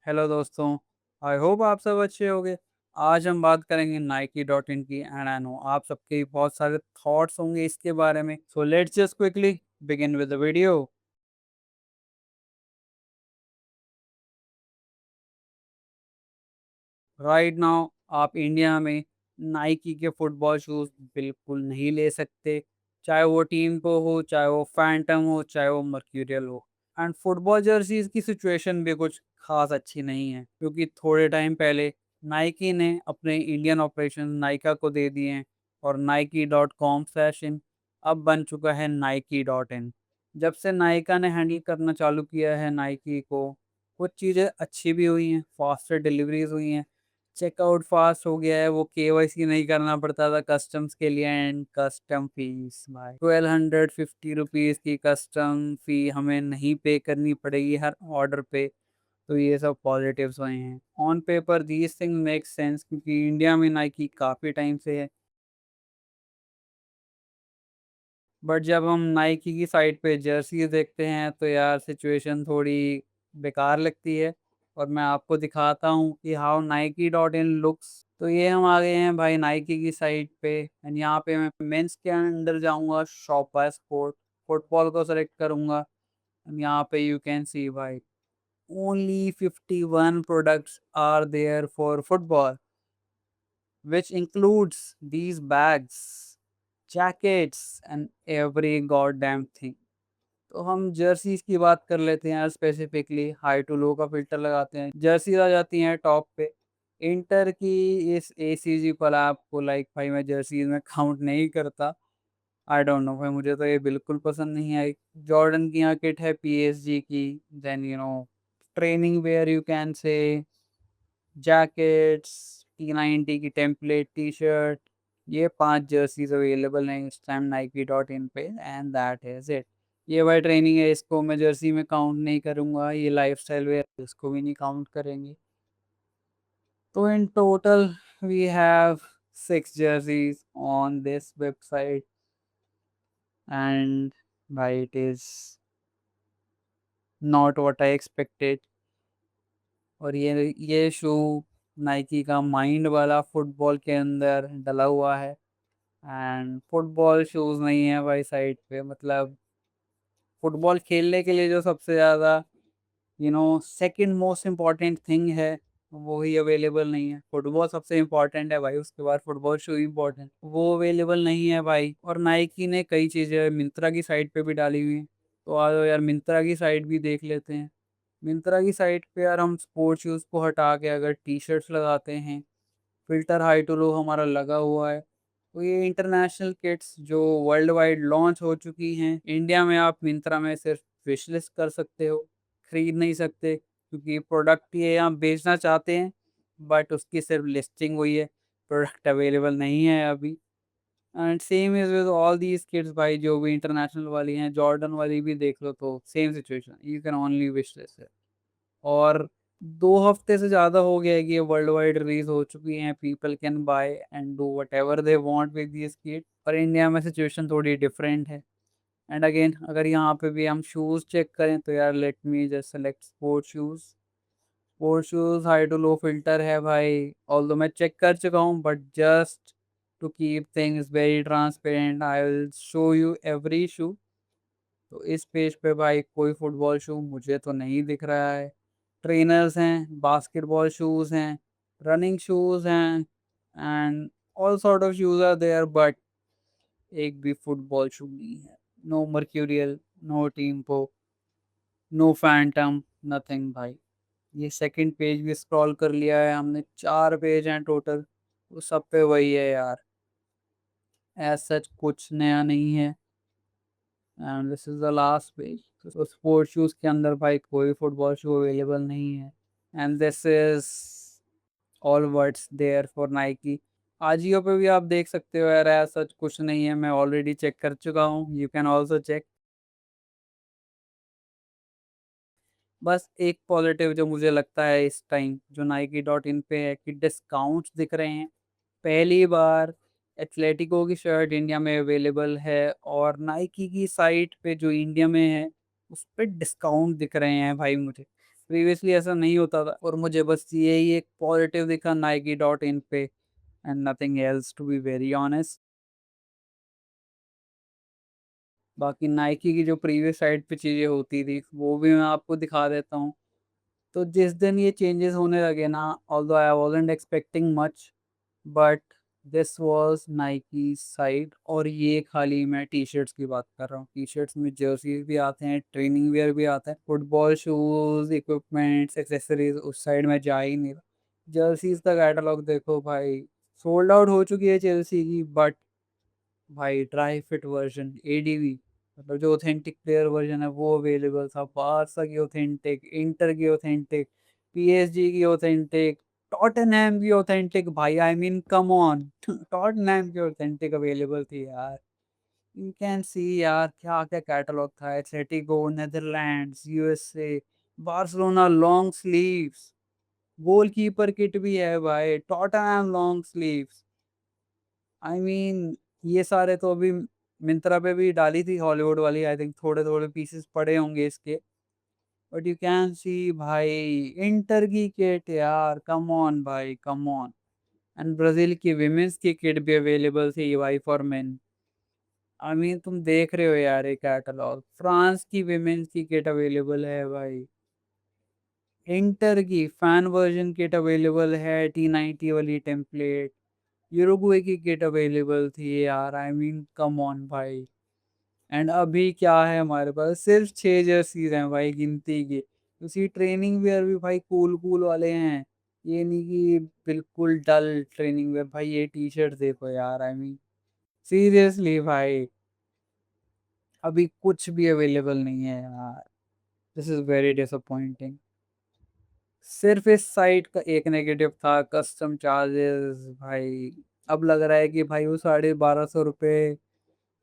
Hello दोस्तों, I hope आप सब अच्छे होंगे। आज हम बात करेंगे नाइकी डॉट इन की एंड आई नो आप सबके बहुत सारे थॉट्स होंगे इसके बारे में। So let's just quickly begin with the video. Right now आप इंडिया में नाइकी के फुटबॉल शूज़ बिल्कुल नहीं ले सकते, चाहे वो टीम्पो हो, चाहे वो फैंटम हो, चाहे वो मर्क्यूरियल हो। एंड फुटबॉल जर्सीज़ की सिचुएशन भी कुछ ख़ास अच्छी नहीं है, क्योंकि थोड़े टाइम पहले नाइकी ने अपने इंडियन ऑपरेशन नाइका को दे दिए हैं और नाइकी डॉट कॉम /इन अब बन चुका है नाइकी डॉट इन। जब से नायका ने हैंडल करना चालू किया है नाइकी को, कुछ चीज़ें अच्छी भी हुई हैं, फास्टर डिलीवरीज़ हुई हैं, चेकआउट फास्ट हो गया है, वो केवाईसी नहीं करना पड़ता था कस्टम्स के लिए एंड कस्टम फीस भाई 1250 रुपीज़ की कस्टम फ़ी हमें नहीं पे करनी पड़ेगी हर ऑर्डर पे। तो ये सब पॉजिटिव्स हुए हैं। On paper these things make sense, क्योंकि इंडिया में नाइकी काफ़ी टाइम से है। बट जब हम नाइकी की साइट पे जर्सी देखते हैं तो यार सिचुएशन थोड़ी बेकार लगती है। और मैं आपको दिखाता हूँ कि how Nike dot in looks. तो ये हम आ गए हैं भाई नाइकी की साइट पे एंड यहाँ पे मैं मेंस के अंदर जाऊँगा, शॉप बाय स्पोर्ट, फुटबॉल को सेलेक्ट करूँगा एंड यहाँ पे यू कैन सी भाई only 51 products are there for football, which includes these bags, jackets and every goddamn thing। तो हम जर्सीज की बात कर लेते हैं यार, स्पेसिफिकली हाई टू लो का फिल्टर लगाते हैं, जर्सीज आ जाती हैं टॉप पे। इंटर की इस एसीजी कोलैब को लाइक भाई मैं जर्सीज में काउंट नहीं करता। आई डोंट नो भाई, मुझे तो ये बिल्कुल पसंद नहीं आई। जॉर्डन की यहाँ किट है पीएसजी की, then training where you can say, jackets, T90 की टेम्पलेट टी शर्ट, ये 5 जर्सीज अवेलेबल हैं इस टाइम नाइकी डॉट इन पे एंड दैट इज इट। ये भाई ट्रेनिंग है, इसको मैं जर्सी में काउंट नहीं करूंगा। ये लाइफस्टाइल वेयर, इसको भी नहीं काउंट करेंगे। तो in total we have 6 jerseys on this website and भाई it is not what I expected। और ये शू नाइकी का माइंड वाला फुटबॉल के अंदर डला हुआ है एंड फुटबॉल शूज़ नहीं है भाई साइट पे। मतलब फुटबॉल खेलने के लिए जो सबसे ज़्यादा सेकंड मोस्ट इम्पॉर्टेंट थिंग है, वो ही अवेलेबल नहीं है। फुटबॉल सबसे इम्पॉर्टेंट है भाई, उसके बाद फुटबॉल शू इम्पॉर्टेंट, वो अवेलेबल नहीं है भाई। और नाइकी ने कई चीज़ें मिंत्रा की साइट पे भी डाली हुई हैं, तो आ जाओ यार मिंत्रा की साइट भी देख लेते हैं। मिंत्रा की साइट पे यार हम स्पोर्ट्स शूज़ को हटा के अगर टी शर्ट्स लगाते हैं, फ़िल्टर हाई टू लो हमारा लगा हुआ है। तो ये इंटरनेशनल किट्स जो वर्ल्ड वाइड लॉन्च हो चुकी हैं, इंडिया में आप मिंत्रा में सिर्फ विश लिस्ट कर सकते हो, खरीद नहीं सकते, क्योंकि प्रोडक्ट ये आप बेचना चाहते हैं बट उसकी सिर्फ लिस्टिंग हुई है, प्रोडक्ट अवेलेबल नहीं है अभी। And same is with all these kits भाई, जो भी इंटरनेशनल वाली हैं, जॉर्डन वाली भी देख लो तो same situation, you can only wish list है। और 2 हफ्ते से ज़्यादा हो गया है कि ये वर्ल्ड वाइड रिलीज़ हो चुकी हैं। People can buy and do whatever they want with this kit. पर इंडिया में सिचुएशन थोड़ी डिफरेंट है। एंड अगेन अगर यहाँ पे भी हम शूज़ चेक करें तो यार let me just select sports shoes. Sports shoes high to low filter है भाई, ऑल्दो मैं चेक कर चुका हूँ, but just to keep things very transparent I will show you every shoe. तो इस पेज पे भाई कोई फुटबॉल शू मुझे तो नहीं दिख रहा है। ट्रेनर्स हैं, बास्केटबॉल शूज़ हैं, रनिंग शूज़ हैं and all sort of shoes are there, but एक भी फुटबॉल शू नहीं है। No Mercurial, no Tiempo, no Phantom, nothing भाई। ये सेकंड पेज भी स्क्रॉल कर लिया है हमने, 4 पेज हैं टोटल, वो सब पे वही है यार। एज़ सच कुछ नया नहीं है and this is the last page. तो स्पोर्ट्स शूज़ के अंदर भाई कोई फुटबॉल शू अवेलेबल नहीं है and this is all what's there for Nike. Ajio पे भी आप देख सकते हो यार, ऐसा सच कुछ नहीं है, मैं ऑलरेडी चेक कर चुका हूँ, यू कैन ऑल्सो चेक। बस एक पॉजिटिव जो मुझे लगता है इस टाइम जो नाइकी डॉट इन पे है कि डिस्काउंट्स दिख रहे हैं। पहली बार एथलेटिको की शर्ट इंडिया में अवेलेबल है और नाइकी की साइट पे जो इंडिया में है, उस पे डिस्काउंट दिख रहे हैं भाई मुझे, प्रीवियसली ऐसा नहीं होता था और मुझे बस यही एक पॉजिटिव दिखा नाइकी डॉट इन पे and nothing else to be very honest. बाकी नाइकी की जो प्रीवियस साइट पे चीज़ें होती थी वो भी मैं आपको दिखा देता हूँ। तो जिस दिन ये चेंजेस होने लगे ना, although I wasn't expecting much, but this was Nike site. और ये खाली मैं टी-शर्ट्स की बात कर रहा हूँ। टी-शर्ट्स में जर्सीज़ भी आते हैं, ट्रेनिंग वियर भी आता है, फुटबॉल शूज़, इक्विपमेंट्स, एक्सेसरीज़ उस साइड में जा ही नहीं रहा। जर्सीज़ का कैटलॉग देखो भाई, सोल्ड आउट हो चुकी है चेल्सी की, बट भाई ड्राई फिट वर्जन एडीवी, मतलब जो ऑथेंटिक प्लेयर वर्जन है वो अवेलेबल था। बारसा की ऑथेंटिक, इंटर की ऑथेंटिक, पीएसजी की ऑथेंटिक, टॉटनहैम की ऑथेंटिक। भाई I mean come on Tottenham की ऑथेंटिक अवेलेबल थी यार। यू कैन सी यार क्या क्या कैटलॉग था। Atletico Netherlands, USA, Barcelona long sleeves, goalkeeper kit भी है भाई, Tottenham long sleeves. I mean ये सारे तो अभी मिंत्रा पे भी डाली थी हॉलीवुड वाली, आई थिंक थोड़े थोड़े पीसेस पड़े होंगे इसके। बट यू कैन सी भाई इंटर की किट यार, कम ऑन भाई, कम ऑन। एंड ब्राजील की विमेंस की किट भी अवेलेबल थी भाई फॉर मेन। आई मीन तुम देख रहे हो यार ये कैटलॉग, फ्रांस की विमेंस की किट अवेलेबल है भाई, इंटर की फैन वर्जन किट अवेलेबल है, T90 वाली टेम्पलेट, यूरुग्वे की किट अवेलेबल थी यार। आई मीन कम ऑन भाई। एंड अभी क्या है हमारे पास, सिर्फ 6 जर्सीज हैं भाई गिनती की। उसी ट्रेनिंग वेयर भी भाई कूल कूल वाले हैं, ये नहीं कि बिल्कुल डल ट्रेनिंग वेयर। भाई ये टी शर्ट देखो यार, आई मीन सीरियसली भाई अभी कुछ भी अवेलेबल नहीं है यार। This is very disappointing. सिर्फ इस साइट का एक नेगेटिव था, कस्टम चार्जेस भाई। अब लग रहा है कि भाई वो 1250 रुपये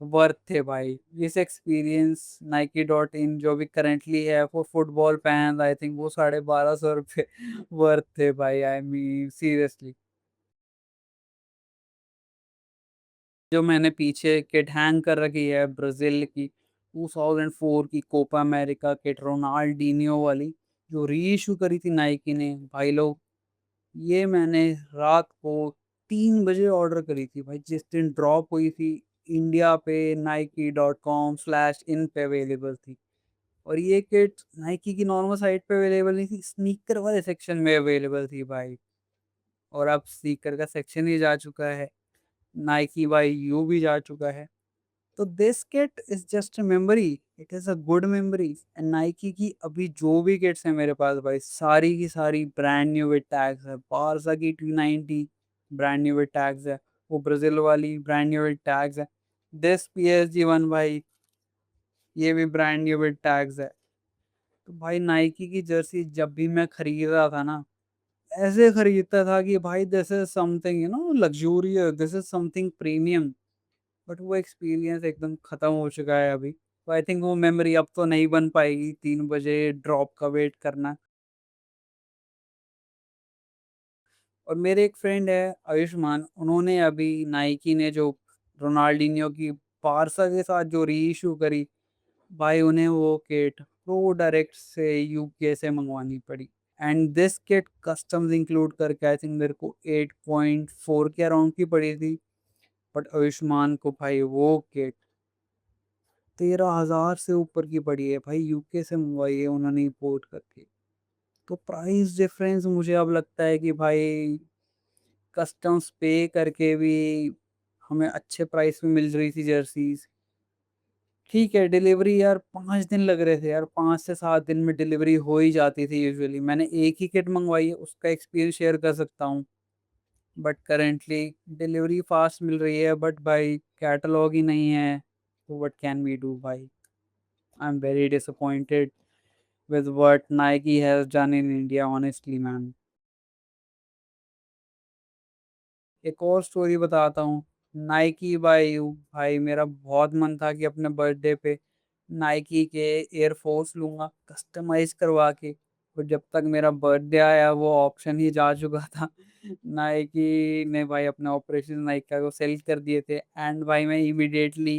वर्थ थे भाई। इस एक्सपीरियंस नाइकी डॉट इन जो भी करेंटली है for football fans, I think वो 1250 रुपये वर्थ थे भाई। I mean seriously. जो मैंने पीछे किट हैंग कर रखी है ब्राजील की 2004 की कोपा अमेरिका किट, रोनाल्डीनियो वाली, जो री इशू करी थी नाइकी ने भाई लोग। ये मैंने रात को 3 बजे ऑर्डर करी थी भाई, जिस दिन ड्रॉप हुई थी इंडिया पे nike.com/in पे अवेलेबल थी। और ये किट नाइकी की नॉर्मल साइट पे अवेलेबल नहीं थी, स्नीकर वाले सेक्शन में अवेलेबल थी भाई। और अब स्नीकर का सेक्शन ही जा चुका है, नाइकी बाई यू भी जा चुका है। तो this kit is just a memory, it is a good memory. And Nike की अभी जो भी किट्स है मेरे पास भाई, सारी की सारी ब्रांड न्यू विद टैग्स है। बारसा की T90 brand new with tags है, वो ब्राजील वाली ब्रांड न्यू विद टैग्स है। दिस PSG 1 भाई, ये भी ब्रांड न्यू विद टैग्स है। तो भाई नाइकी की जर्सी जब भी मैं खरीद रहा था ना, ऐसे खरीदता था कि भाई this is something luxurious, this is something premium. But वो एक्सपीरियंस एकदम खत्म हो चुका है अभी। तो आई थिंक वो मेमोरी अब तो नहीं बन पाएगी, 3 बजे ड्रॉप का वेट करना। और मेरे एक फ्रेंड है आयुष्मान, उन्होंने अभी नाइकी ने जो रोनाल्डिनियो की बारसा के साथ जो री इशू करी, भाई उन्हें वो किट प्रो डायरेक्ट से यूके से मंगवानी पड़ी। And this kit customs include करके आई थिंक मेरे को 8.4 के अराउंड की पड़ी थी। बट आयुष्मान को भाई वो किट 13,000 से ऊपर की पड़ी है भाई, यूके से मंगवाई है उन्होंने इंपोर्ट करके। तो प्राइस डिफरेंस मुझे अब लगता है कि भाई कस्टम्स पे करके भी हमें अच्छे प्राइस में मिल रही थी जर्सीज। ठीक है डिलीवरी यार 5 दिन लग रहे थे यार, 5 से 7 दिन में डिलीवरी हो ही जाती थी यूजुअली। मैंने एक ही किट मंगवाई है, उसका एक्सपीरियंस शेयर कर सकता हूँ। बट करेंटली डिलीवरी फास्ट मिल रही है, बट भाई कैटलॉग ही नहीं है। तो व्हाट कैन वी डू भाई। I am very disappointed with what Nike has done in India, honestly, man. एक और स्टोरी बताता हूँ, नाइकी बाय यू। भाई मेरा बहुत मन था कि अपने बर्थडे पे नाइकी के एयरफोर्स लूंगा कस्टमाइज करवा के। और जब तक मेरा बर्थडे आया वो ऑप्शन ही जा चुका था। नाइकी ने भाई अपने ऑपरेशन नाइका को सेल कर दिए थे। एंड भाई मैं इमिडिएटली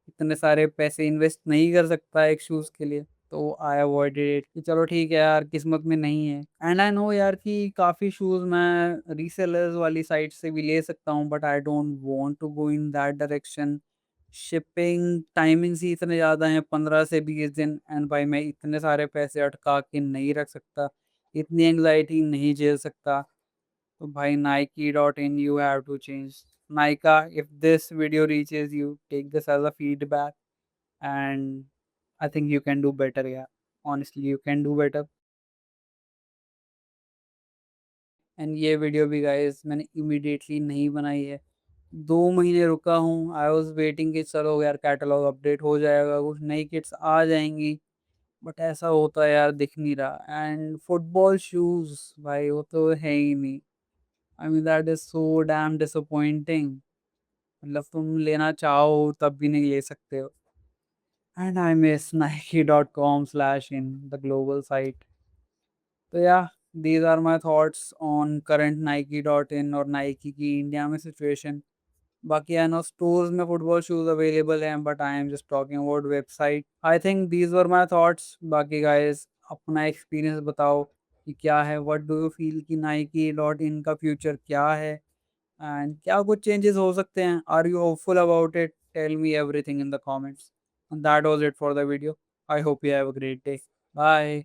इतने सारे पैसे इन्वेस्ट नहीं कर सकता एक शूज़ के लिए। तो आई अवॉइडेड इट कि चलो ठीक है यार, किस्मत में नहीं है। एंड आई नो यार कि काफ़ी शूज़ मैं रीसेलर्स वाली साइट से भी ले सकता हूँ, but I don't want to go in that direction. Shipping timings ही इतने ज़्यादा हैं, 15 से 20 दिन, एंड भाई मैं इतने सारे पैसे अटका के नहीं रख सकता, इतनी एंग्जायटी नहीं झेल सकता। तो भाई Nike.in, you have to change. Nika, if this video reaches you, take this as a feedback, and I think you can do better, yeah. Honestly, you can do better. And ये video भी guys मैंने immediately नहीं बनाई है। 2 महीने रुका हूँ। I was waiting कि चलो यार कैटलॉग अपडेट हो जाएगा, कुछ नई किट्स आ जाएँगी, बट ऐसा होता है यार दिख नहीं रहा। एंड फुटबॉल शूज़ भाई वो तो है ही नहीं। I mean that is so damn disappointing. मतलब तुम लेना चाहो तब भी नहीं ले सकते हो। And I miss Nike.com/in the global site. तो या these are my thoughts on current Nike.in और नाइकी की इंडिया में सिचुएशन। बाकी आई नो स्टोर्स में फुटबॉल शूज अवेलेबल हैं, but I am just talking about website. I think these were my thoughts. बाकी गाइस अपना एक्सपीरियंस बताओ कि क्या है, व्हाट डू यू फील कि Nike.in का फ्यूचर क्या है, एंड क्या कुछ चेंजेस हो सकते हैं? Are you hopeful about it? Tell me everything in the comments. That was it for the video. I hope you have a great day. Bye.